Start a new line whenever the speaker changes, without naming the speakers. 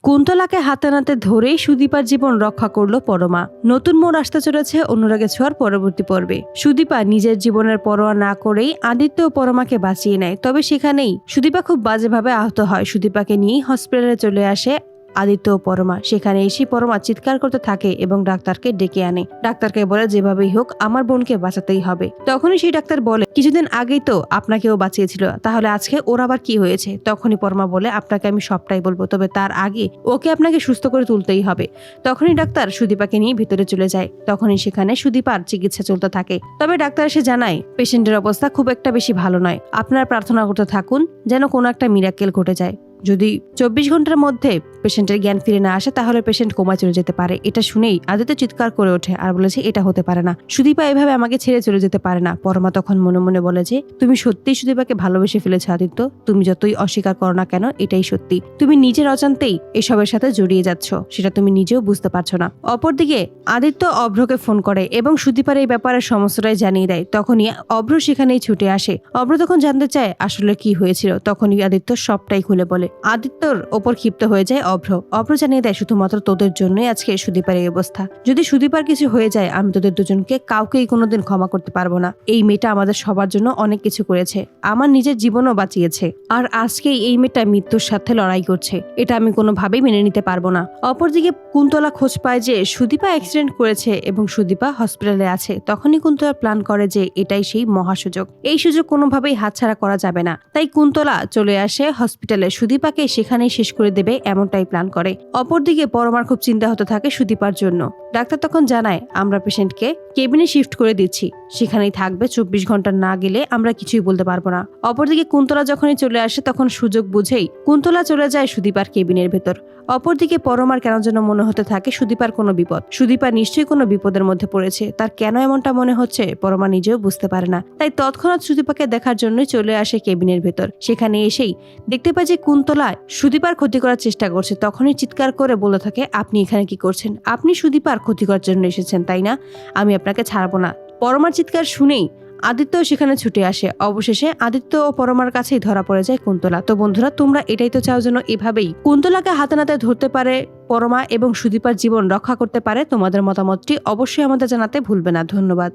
কুন্তলাকে হাতে নাতে ধরেই সুদীপার জীবন রক্ষা করলো পরমা। নতুন মোড় আসতে চলেছে অনুরাগে ছোঁয়ার পরবর্তী পর্বে। সুদীপা নিজের জীবনের পরোয়া না করেই আদিত্য ও পরমাকে বাঁচিয়ে নেয়। তবে সেখানেই সুদীপা খুব বাজেভাবে আহত হয়। সুদীপাকে নিয়েই হসপিটালে চলে আসে আদিত্য ও পরমা। সেখানে এসে পরমা চিৎকার করতে থাকে এবং ডাক্তারকে ডেকে আনে। ডাক্তারকে বলে যেভাবেই হোক আমার বোনকে বাঁচাতেই হবে। তখনই সেই ডাক্তার বলে কিছুদিন আগেই তো আপনাকেও বাঁচিয়েছিল, তাহলে আজকে ওর আবার কি হয়েছে? তখনই পরমা বলে আপনাকে আমি সবটাই বলবো, তবে তার আগে ওকে আপনাকে সুস্থ করে তুলতেই হবে। তখনই ডাক্তার সুদীপাকে নিয়ে ভিতরে চলে যায়। তখনই সেখানে সুদীপার চিকিৎসা চলতে থাকে। তবে ডাক্তার এসে জানায় পেশেন্টের অবস্থা খুব একটা বেশি ভালো নয়। আপনারা প্রার্থনা করতে থাকুন যেন কোনো একটা মিরাকেল ঘটে যায়। যদি 24 ঘন্টার মধ্যে পেশেন্টের জ্ঞান ফিরে না আসে তাহলে পেশেন্ট কোমায় চলে যেতে পারে। এটা শুনেই আদিত্য চিৎকার করে ওঠে আর বলেছে এটা হতে পারে না, সুদীপা এভাবে আমাকে ছেড়ে চলে যেতে পারে না। পরমা তখন মনে মনে বলে যে তুমি সত্যিই সুদীপাকে ভালোবেসে ফেলেছো আদিত্য, তুমি যতই অস্বীকার করো না কেন এটাই সত্যি। তুমি নিজের অজান্তেই এসবের সাথে জড়িয়ে যাচ্ছ, সেটা তুমি নিজেও বুঝতে পারছো না। অপরদিকে আদিত্য অভ্রকে ফোন করে এবং সুদীপার এই ব্যাপারে সমস্তটাই জানিয়ে দেয়। তখনই অভ্র সেখানেই ছুটে আসে। অভ্র তখন জানতে চায় আসলে কি হয়েছিল। তখনই আদিত্য সবটাই খুলে বলে। আদিত্যর ওপর ক্ষিপ্ত হয়ে যায় অভ্র জানিয়ে দেয় শুধুমাত্র তোদের জন্যই আজকে সুদীপার এই অবস্থা। যদি সুদীপার কিছু হয়ে যায় আমি তোদের দুজনকে কাউকেই কোনোদিন ক্ষমা করতে পারবো না। এই মেয়েটা আমাদের সবার জন্য অনেক কিছু করেছে, আমার নিজের জীবনও বাঁচিয়েছে, আর আজকেই এই মেয়েটা মৃত্যুর সাথে লড়াই করছে। এটা আমি কোনোভাবেই মেনে নিতে পারবো না। অপরদিকে কুন্তলা খোঁজ পায় যে সুদীপা অ্যাক্সিডেন্ট করেছে এবং সুদীপা হসপিটালে আছে। তখনই কুন্তলা প্ল্যান করে যে এটাই সেই মহাসুযোগ, এই সুযোগ কোনোভাবেই হাতছাড়া করা যাবে না। তাই কুন্তলা চলে আসে হসপিটালে, সুদীপাকে সেখানেই শেষ করে দেবে এমনটাই প্ল্যান করে। অপরদিকে পরমার খুব চিন্তা হতে থাকে সুদীপার জন্য। ডাক্তার তখন জানায় আমরা পেশেন্টকে কেবিনে শিফট করে দিচ্ছি, সেখানেই থাকবে, 24 ঘন্টা না গেলে আমরা কিছুই বলতে পারবো না। অপরদিকে কুন্তলা যখনই চলে আসে তখন সুযোগ বুঝেই কুন্তলা চলে যায় সুদীপার কেবিনের ভেতর। অপরদিকে পরমার কেন যেন মনে হতে থাকে সুদীপার কোনো বিপদ, সুদীপা নিশ্চয়ই কোনো বিপদের মধ্যে পড়েছে। তার কেন এমনটা মনে হচ্ছে পরমা নিজেও বুঝতে পারে না। তাই তৎক্ষণাৎ সুদীপাকে দেখার জন্যই চলে আসে কেবিনের ভেতর। সেখানে এসেই দেখতে পায় যে কুন্তলা সুদীপার ক্ষতি করার চেষ্টা করছে। তখনই চিৎকার করে বলে থাকে আপনি এখানে কি করছেন? আপনি সুদীপার ক্ষতি করার জন্য এসেছেন তাই না? আমি আপনাকে ছাড়বো না। পরমার চিৎকার শুনেই আদিত্য সেখানে ছুটে আসে। অবশেষে আদিত্য ও পরমার কাছেই ধরা পড়ে যায় কুন্তলা। তো বন্ধুরা তোমরা এটাই তো চাও যেন এভাবেই কুন্তলাকে হাতে নাতে ধরতে পারে পরমা এবং সুদীপার জীবন রক্ষা করতে পারে। তোমাদের মতামতটি অবশ্যই আমাদের জানাতে ভুলবে না। ধন্যবাদ।